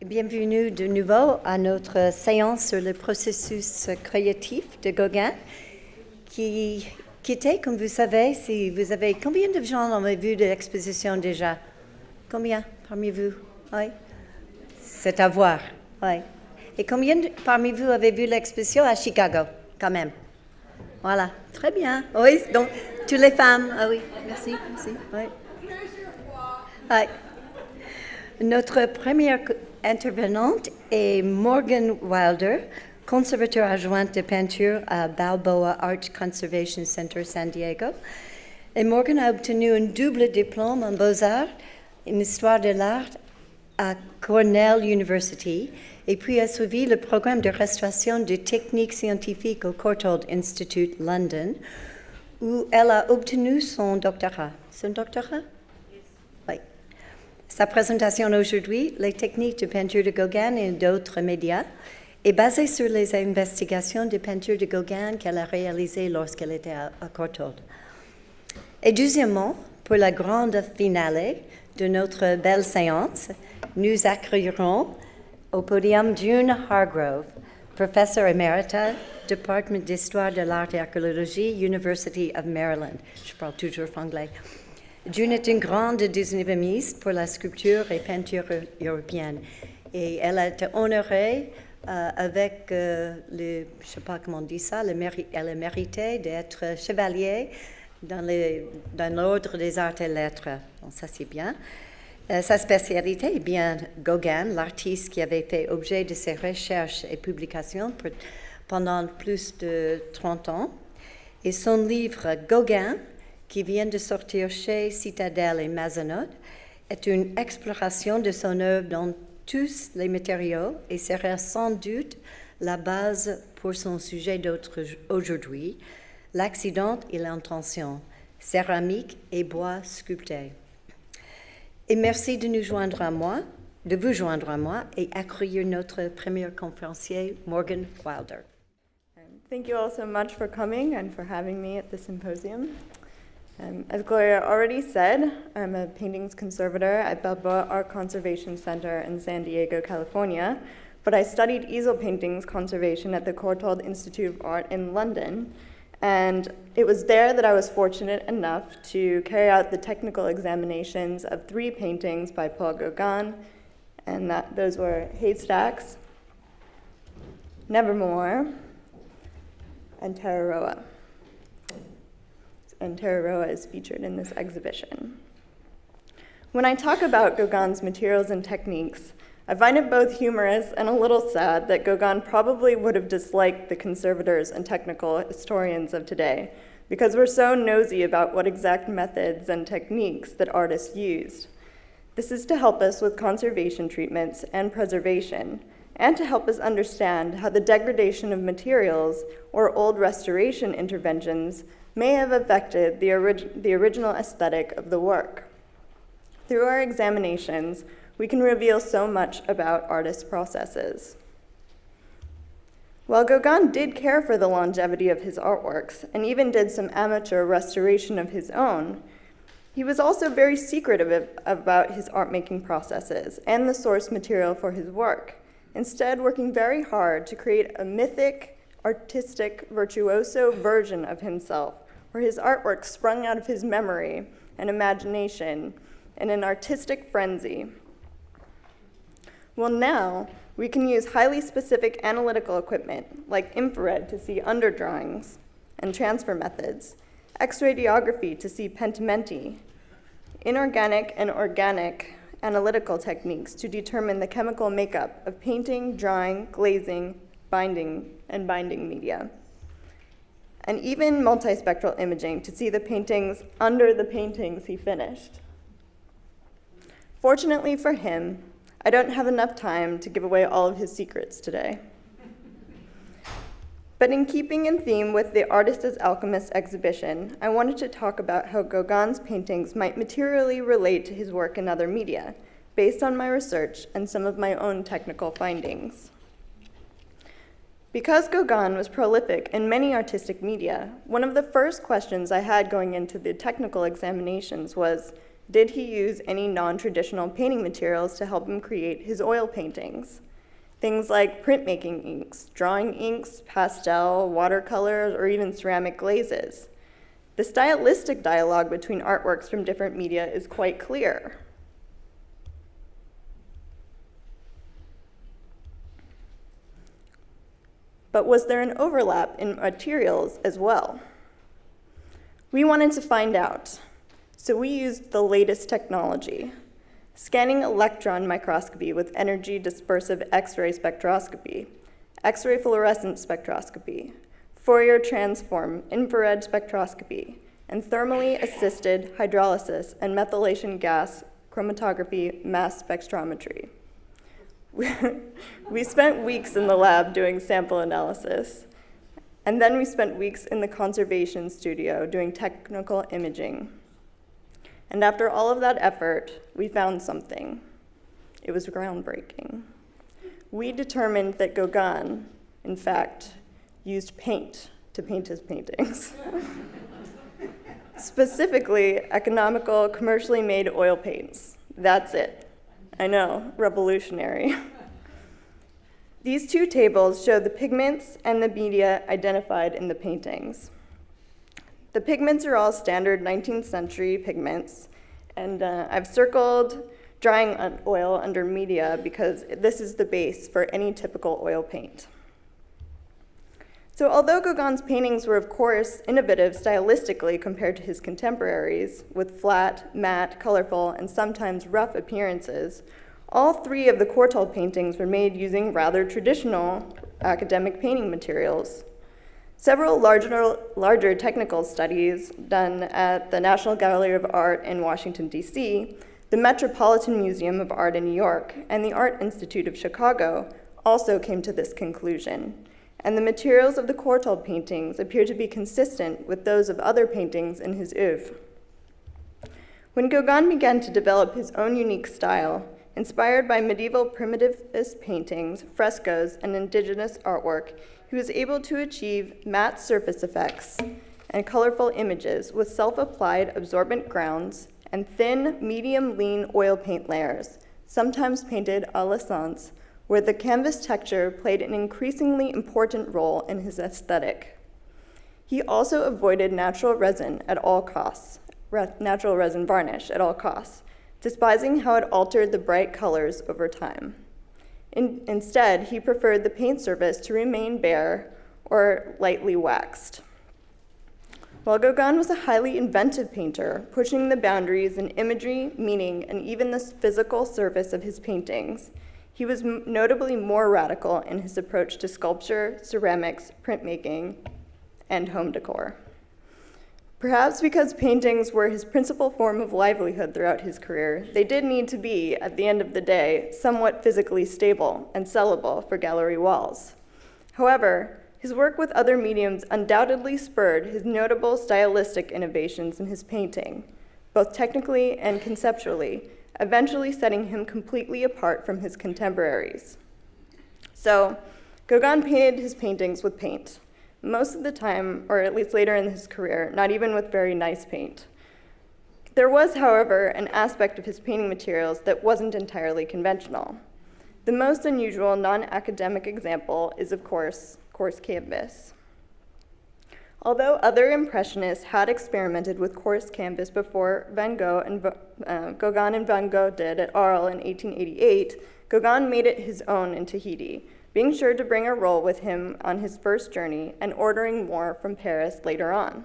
Bienvenue de nouveau à notre séance sur le processus créatif de Gauguin, qui était, comme vous savez, si vous avez combien de gens ont vu de l'exposition déjà? Combien parmi vous? Oui. C'est à voir. Oui. Et combien parmi vous avez vu l'exposition à Chicago, quand même? Voilà. Très bien. Oui. Donc, toutes les femmes. Ah oui. Merci. Oui. Oui. Notre première intervenante est Morgan Wylder, conservateur adjoint de peinture à Balboa Art Conservation Center, San Diego. Et Morgan a obtenu un double diplôme en beaux-arts, en histoire de l'art à Cornell University, et puis a suivi le programme de restauration de techniques scientifiques au Courtauld Institute, London, où elle a obtenu son doctorat. Son doctorat? Oui. Sa présentation aujourd'hui, les techniques de peinture de Gauguin et d'autres médias, est basée sur les investigations de peinture de Gauguin qu'elle a réalisées lorsqu'elle était à Courtauld. Et deuxièmement, pour la grande finale de notre belle séance, nous accueillerons au podium June Hargrove, professeure émérita, département d'histoire de l'art et archéologie, University of Maryland. Je parle toujours anglais. June est une grande dynamiste pour la sculpture et peinture européenne. Et elle a été honorée avec je ne sais pas comment on dit ça, elle a mérité d'être chevalier dans l'ordre des arts et lettres. Donc ça, c'est bien. Sa spécialité est bien Gauguin, l'artiste qui avait fait objet de ses recherches et publications pendant plus de 30 ans. Et son livre Gauguin, qui vient de sortir chez Citadel et Mazenod, est une exploration de son œuvre dans tous les matériaux et sera sans doute la base pour son sujet d'aujourd'hui, l'accident et l'intention, céramique et bois sculpté. Et merci de vous joindre à moi et accueillir notre premier conférencier, Morgan Wylder. Thank you all so much for coming and for having me at the symposium. As Gloria already said, I'm a paintings conservator at Balboa Art Conservation Center in San Diego, California, but I studied easel paintings conservation at the Courtauld Institute of Art in London, and it was there that I was fortunate enough to carry out the technical examinations of 3 paintings by Paul Gauguin, and those were Haystacks, Nevermore, and Tararoa. And Tararoa is featured in this exhibition. When I talk about Gauguin's materials and techniques, I find it both humorous and a little sad that Gauguin probably would have disliked the conservators and technical historians of today, because we're so nosy about what exact methods and techniques that artists used. This is to help us with conservation treatments and preservation, and to help us understand how the degradation of materials or old restoration interventions may have affected the original aesthetic of the work. Through our examinations, we can reveal so much about artists' processes. While Gauguin did care for the longevity of his artworks, and even did some amateur restoration of his own, he was also very secretive about his art-making processes and the source material for his work, instead working very hard to create a mythic, artistic, virtuoso version of himself, where his artwork sprung out of his memory and imagination in an artistic frenzy. Well, now, we can use highly specific analytical equipment, like infrared to see underdrawings and transfer methods, X-radiography to see pentimenti, inorganic and organic analytical techniques to determine the chemical makeup of painting, drawing, glazing, binding media, and even multispectral imaging to see the paintings under the paintings he finished. Fortunately for him, I don't have enough time to give away all of his secrets today. But in keeping in theme with the Artist as Alchemist exhibition, I wanted to talk about how Gauguin's paintings might materially relate to his work in other media, based on my research and some of my own technical findings. Because Gauguin was prolific in many artistic media, one of the first questions I had going into the technical examinations was, Did he use any non-traditional painting materials to help him create his oil paintings? Things like printmaking inks, drawing inks, pastel, watercolors, or even ceramic glazes. The stylistic dialogue between artworks from different media is quite clear. But was there an overlap in materials as well? We wanted to find out, so we used the latest technology, scanning electron microscopy with energy dispersive X-ray spectroscopy, X-ray fluorescence spectroscopy, Fourier transform infrared spectroscopy, and thermally assisted hydrolysis and methylation gas chromatography mass spectrometry. We spent weeks in the lab doing sample analysis, and then we spent weeks in the conservation studio doing technical imaging. And after all of that effort, we found something. It was groundbreaking. We determined that Gauguin, in fact, used paint to paint his paintings. Specifically, economical, commercially made oil paints. That's it. I know, revolutionary. These two tables show the pigments and the media identified in the paintings. The pigments are all standard 19th century pigments, and I've circled drying oil under media because this is the base for any typical oil paint. So although Gauguin's paintings were of course innovative stylistically compared to his contemporaries, with flat, matte, colorful, and sometimes rough appearances, all three of the quartile paintings were made using rather traditional academic painting materials. Several larger technical studies done at the National Gallery of Art in Washington, D.C., the Metropolitan Museum of Art in New York, and the Art Institute of Chicago also came to this conclusion. And the materials of the quartile paintings appear to be consistent with those of other paintings in his oeuvre. When Gauguin began to develop his own unique style, inspired by medieval primitivist paintings, frescoes, and indigenous artwork, he was able to achieve matte surface effects and colorful images with self-applied absorbent grounds and thin, medium-lean oil paint layers, sometimes painted à l'essence, where the canvas texture played an increasingly important role in his aesthetic. He also avoided natural resin at all costs, natural resin varnish at all costs, despising how it altered the bright colors over time. Instead, he preferred the paint surface to remain bare or lightly waxed. While Gauguin was a highly inventive painter, pushing the boundaries in imagery, meaning, and even the physical surface of his paintings, he was notably more radical in his approach to sculpture, ceramics, printmaking, and home decor. Perhaps because paintings were his principal form of livelihood throughout his career, they did need to be, at the end of the day, somewhat physically stable and sellable for gallery walls. However, his work with other mediums undoubtedly spurred his notable stylistic innovations in his painting, both technically and conceptually, eventually setting him completely apart from his contemporaries. So, Gauguin painted his paintings with paint. Most of the time, or at least later in his career, not even with very nice paint. There was, however, an aspect of his painting materials that wasn't entirely conventional. The most unusual non-academic example is, of course, coarse canvas. Although other Impressionists had experimented with coarse canvas before Gauguin and Van Gogh did at Arles in 1888, Gauguin made it his own in Tahiti, being sure to bring a roll with him on his first journey and ordering more from Paris later on.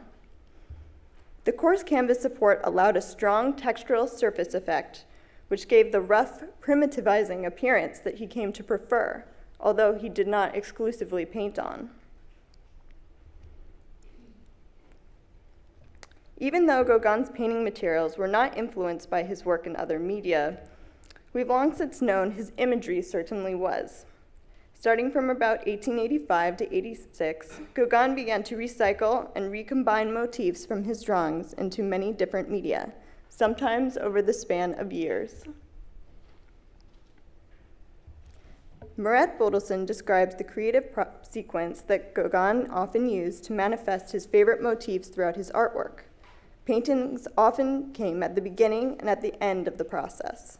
The coarse canvas support allowed a strong textural surface effect, which gave the rough, primitivizing appearance that he came to prefer, although he did not exclusively paint on. Even though Gauguin's painting materials were not influenced by his work in other media, we've long since known his imagery certainly was. Starting from about 1885 to 86, Gauguin began to recycle and recombine motifs from his drawings into many different media, sometimes over the span of years. Murat Bodelson describes the creative sequence that Gauguin often used to manifest his favorite motifs throughout his artwork. Paintings often came at the beginning and at the end of the process.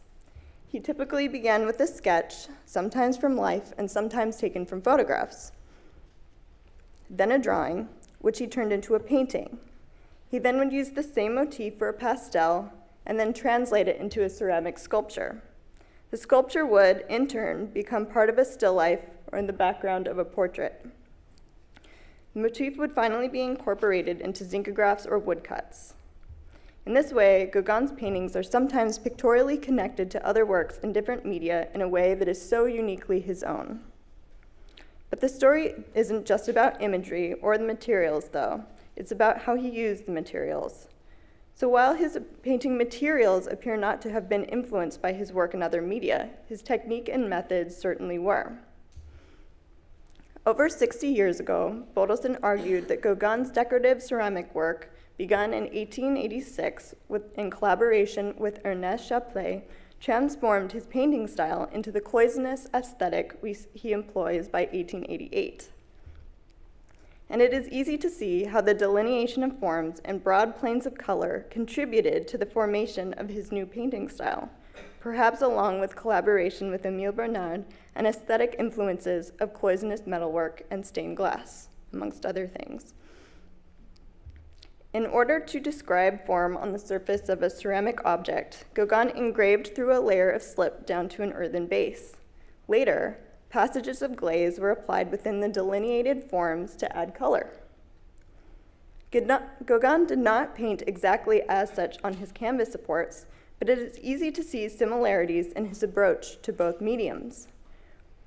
He typically began with a sketch, sometimes from life and sometimes taken from photographs. Then a drawing, which he turned into a painting. He then would use the same motif for a pastel and then translate it into a ceramic sculpture. The sculpture would, in turn, become part of a still life or in the background of a portrait. The motif would finally be incorporated into zincographs or woodcuts. In this way, Gauguin's paintings are sometimes pictorially connected to other works in different media in a way that is so uniquely his own. But the story isn't just about imagery or the materials, though. It's about how he used the materials. So while his painting materials appear not to have been influenced by his work in other media, his technique and methods certainly were. Over 60 years ago, Bodelson argued that Gauguin's decorative ceramic work, begun in 1886 in collaboration with Ernest Chaplet, transformed his painting style into the cloisonous aesthetic he employs by 1888. And it is easy to see how the delineation of forms and broad planes of color contributed to the formation of his new painting style, perhaps along with collaboration with Émile Bernard and aesthetic influences of cloisonous metalwork and stained glass, amongst other things. In order to describe form on the surface of a ceramic object, Gauguin engraved through a layer of slip down to an earthen base. Later, passages of glaze were applied within the delineated forms to add color. Gauguin did not paint exactly as such on his canvas supports, but it is easy to see similarities in his approach to both mediums.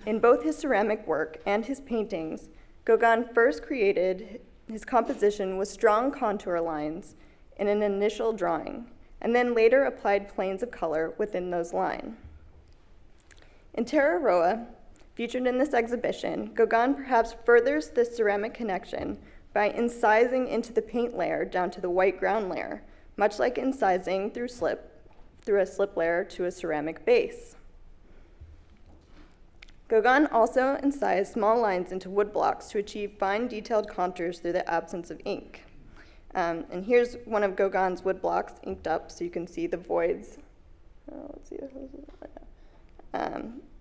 In both his ceramic work and his paintings, Gauguin first created his composition with strong contour lines in an initial drawing, and then later applied planes of color within those lines. In Terra Roa, featured in this exhibition, Gauguin perhaps furthers this ceramic connection by incising into the paint layer down to the white ground layer, much like incising through a slip layer to a ceramic base. Gauguin also incised small lines into wood blocks to achieve fine detailed contours through the absence of ink. And here's one of Gauguin's wood blocks inked up so you can see the voids.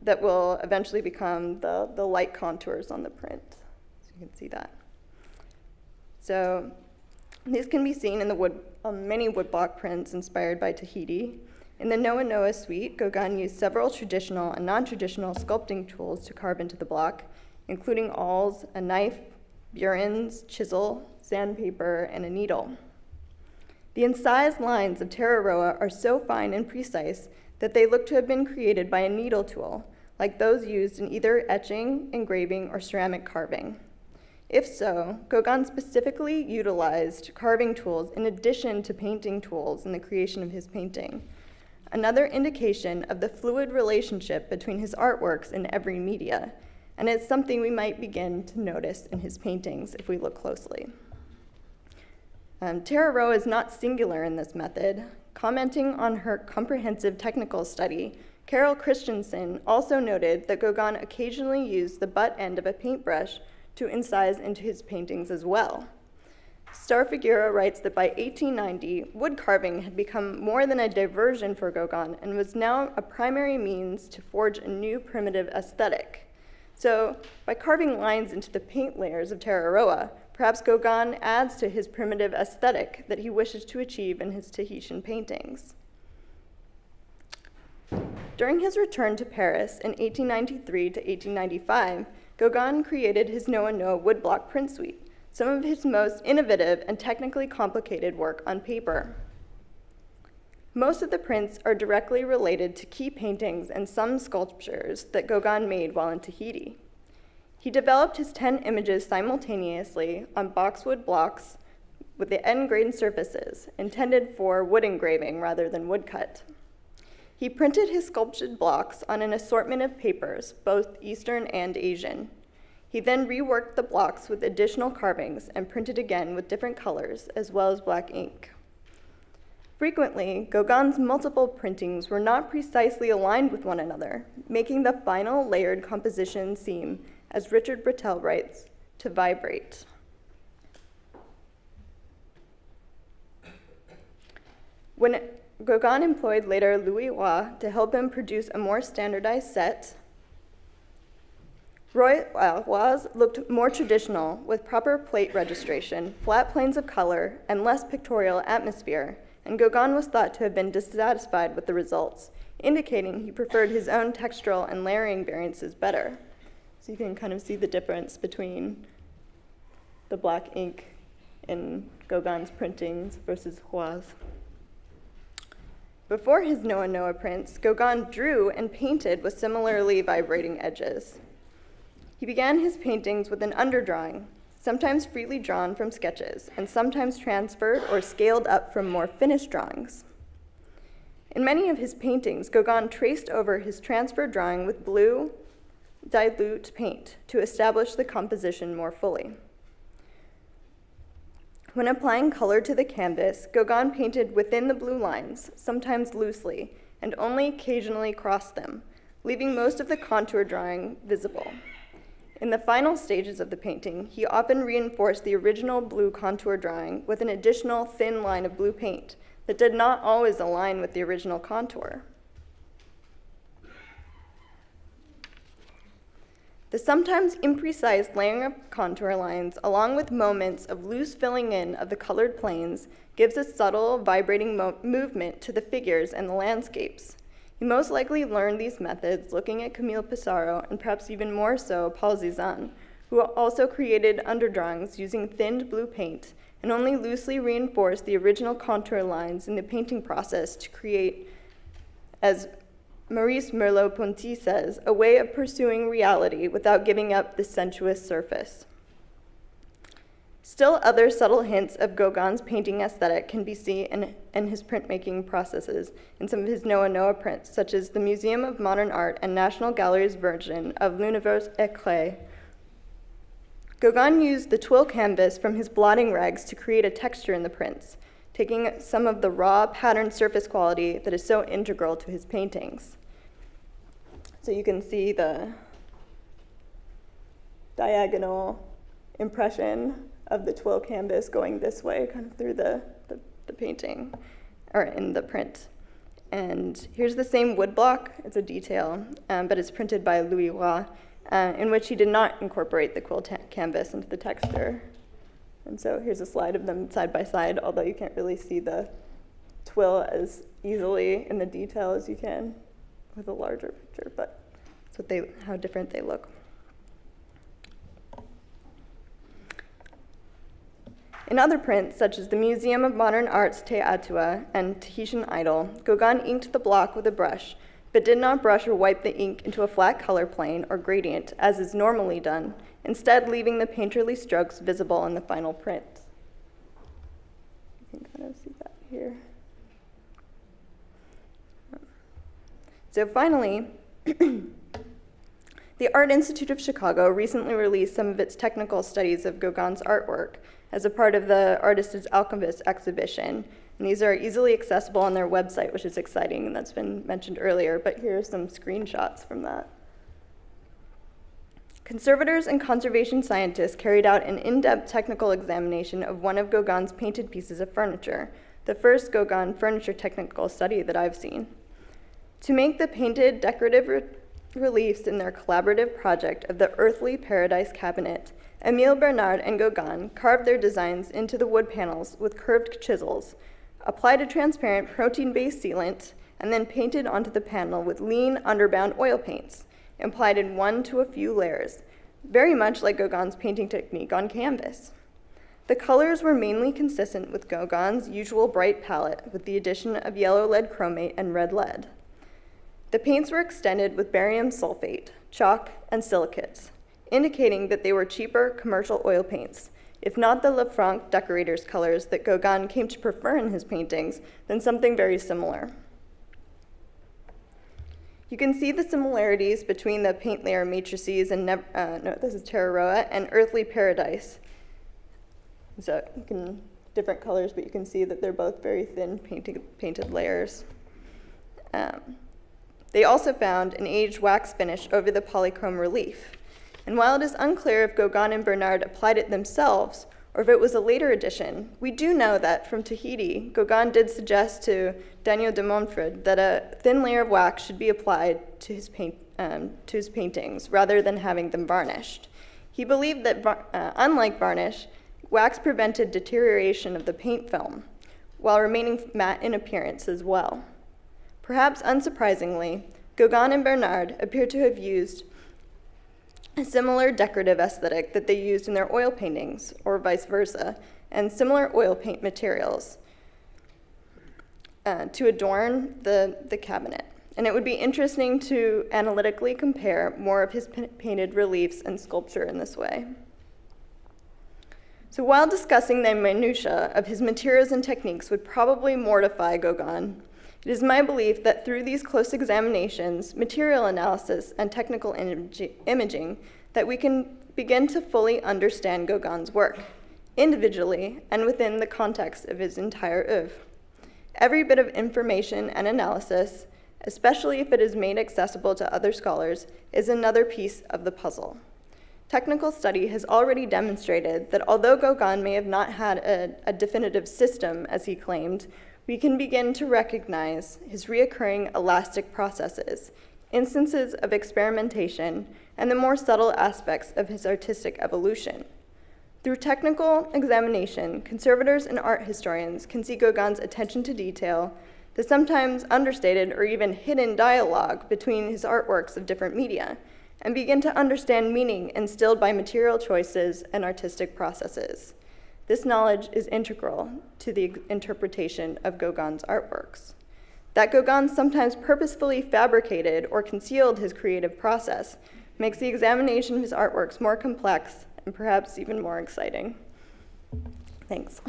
That will eventually become the light contours on the print. So you can see that. So these can be seen in the many woodblock prints inspired by Tahiti. In the Noa Noa suite, Gauguin used several traditional and non-traditional sculpting tools to carve into the block, including awls, a knife, burins, chisel, sandpaper, and a needle. The incised lines of Terra Roa are so fine and precise that they look to have been created by a needle tool, like those used in either etching, engraving, or ceramic carving. If so, Gauguin specifically utilized carving tools in addition to painting tools in the creation of his painting, another indication of the fluid relationship between his artworks in every media, and it's something we might begin to notice in his paintings if we look closely. Terra Roa is not singular in this method. Commenting on her comprehensive technical study, Carol Christensen also noted that Gauguin occasionally used the butt end of a paintbrush to incise into his paintings as well. Star Figueira writes that by 1890, wood carving had become more than a diversion for Gauguin and was now a primary means to forge a new primitive aesthetic. So by carving lines into the paint layers of Terra Roa, perhaps Gauguin adds to his primitive aesthetic that he wishes to achieve in his Tahitian paintings. During his return to Paris in 1893 to 1895, Gauguin created his Noa Noa woodblock print suite, some of his most innovative and technically complicated work on paper. Most of the prints are directly related to key paintings and some sculptures that Gauguin made while in Tahiti. He developed his 10 images simultaneously on boxwood blocks with the end-grain surfaces, intended for wood engraving rather than woodcut. He printed his sculptured blocks on an assortment of papers, both Eastern and Asian. He then reworked the blocks with additional carvings and printed again with different colors, as well as black ink. Frequently, Gauguin's multiple printings were not precisely aligned with one another, making the final layered composition seem, as Richard Britell writes, to vibrate. When Gauguin employed later Louis Roy to help him produce a more standardized set, Roy's looked more traditional, with proper plate registration, flat planes of color, and less pictorial atmosphere, and Gauguin was thought to have been dissatisfied with the results, indicating he preferred his own textural and layering variances better. So you can kind of see the difference between the black ink in Gauguin's printings versus Roy's. Before his Noah Noah prints, Gauguin drew and painted with similarly vibrating edges. He began his paintings with an underdrawing, sometimes freely drawn from sketches, and sometimes transferred or scaled up from more finished drawings. In many of his paintings, Gauguin traced over his transferred drawing with blue, dilute paint to establish the composition more fully. When applying color to the canvas, Gauguin painted within the blue lines, sometimes loosely, and only occasionally crossed them, leaving most of the contour drawing visible. In the final stages of the painting, he often reinforced the original blue contour drawing with an additional thin line of blue paint that did not always align with the original contour. The sometimes imprecise layering of contour lines, along with moments of loose filling in of the colored planes, gives a subtle, vibrating movement to the figures and the landscapes. He most likely learned these methods looking at Camille Pissarro, and perhaps even more so Paul Cézanne, who also created underdrawings using thinned blue paint and only loosely reinforced the original contour lines in the painting process to create, as Maurice Merleau-Ponty says, a way of pursuing reality without giving up the sensuous surface. Still other subtle hints of Gauguin's painting aesthetic can be seen in his printmaking processes in some of his Noah Noah prints, such as the Museum of Modern Art and National Gallery's version of L'Univers écrit. Gauguin used the twill canvas from his blotting rags to create a texture in the prints, taking some of the raw pattern surface quality that is so integral to his paintings. So you can see the diagonal impression of the twill canvas going this way, kind of through the painting, or in the print. And here's the same wood block. It's a detail, but it's printed by Louis Roy, in which he did not incorporate the quill canvas into the texture. And so here's a slide of them side by side, although you can't really see the twill as easily in the detail as you can with a larger picture, but that's how different they look. In other prints, such as the Museum of Modern Art's Te Atua and Tahitian Idol, Gauguin inked the block with a brush, but did not brush or wipe the ink into a flat color plane or gradient, as is normally done, instead leaving the painterly strokes visible in the final print. You can kind of see that here. So finally, the Art Institute of Chicago recently released some of its technical studies of Gauguin's artwork as a part of the Artist's Alchemist exhibition. And these are easily accessible on their website, which is exciting, and that's been mentioned earlier, but here are some screenshots from that. Conservators and conservation scientists carried out an in-depth technical examination of one of Gauguin's painted pieces of furniture, the first Gauguin furniture technical study that I've seen. To make the painted decorative reliefs in their collaborative project of the Earthly Paradise Cabinet, Émile Bernard and Gauguin carved their designs into the wood panels with curved chisels, applied a transparent protein-based sealant, and then painted onto the panel with lean, underbound oil paints, applied in one to a few layers, very much like Gauguin's painting technique on canvas. The colors were mainly consistent with Gauguin's usual bright palette, with the addition of yellow lead chromate and red lead. The paints were extended with barium sulfate, chalk, and silicates, indicating that they were cheaper commercial oil paints, if not the Lefranc decorator's colors that Gauguin came to prefer in his paintings, then something very similar. You can see the similarities between the paint layer matrices and this is Terra Roa and Earthly Paradise. So different colors, but you can see that they're both very thin painted layers. They also found an aged wax finish over the polychrome relief. And while it is unclear if Gauguin and Bernard applied it themselves, or if it was a later addition, we do know that from Tahiti, Gauguin did suggest to Daniel de Montfort that a thin layer of wax should be applied to his paintings rather than having them varnished. He believed that, unlike varnish, wax prevented deterioration of the paint film, while remaining matte in appearance as well. Perhaps unsurprisingly, Gauguin and Bernard appear to have used a similar decorative aesthetic that they used in their oil paintings, or vice versa, and similar oil paint materials to adorn the cabinet. And it would be interesting to analytically compare more of his painted reliefs and sculpture in this way. So while discussing the minutiae of his materials and techniques would probably mortify Gauguin, it is my belief that through these close examinations, material analysis, and technical imaging, that we can begin to fully understand Gauguin's work, individually and within the context of his entire oeuvre. Every bit of information and analysis, especially if it is made accessible to other scholars, is another piece of the puzzle. Technical study has already demonstrated that although Gauguin may have not had a definitive system, as he claimed, we can begin to recognize his reoccurring elastic processes, instances of experimentation, and the more subtle aspects of his artistic evolution. Through technical examination, conservators and art historians can see Gauguin's attention to detail, the sometimes understated or even hidden dialogue between his artworks of different media, and begin to understand meaning instilled by material choices and artistic processes. This knowledge is integral to the interpretation of Gauguin's artworks. That Gauguin sometimes purposefully fabricated or concealed his creative process makes the examination of his artworks more complex and perhaps even more exciting. Thanks.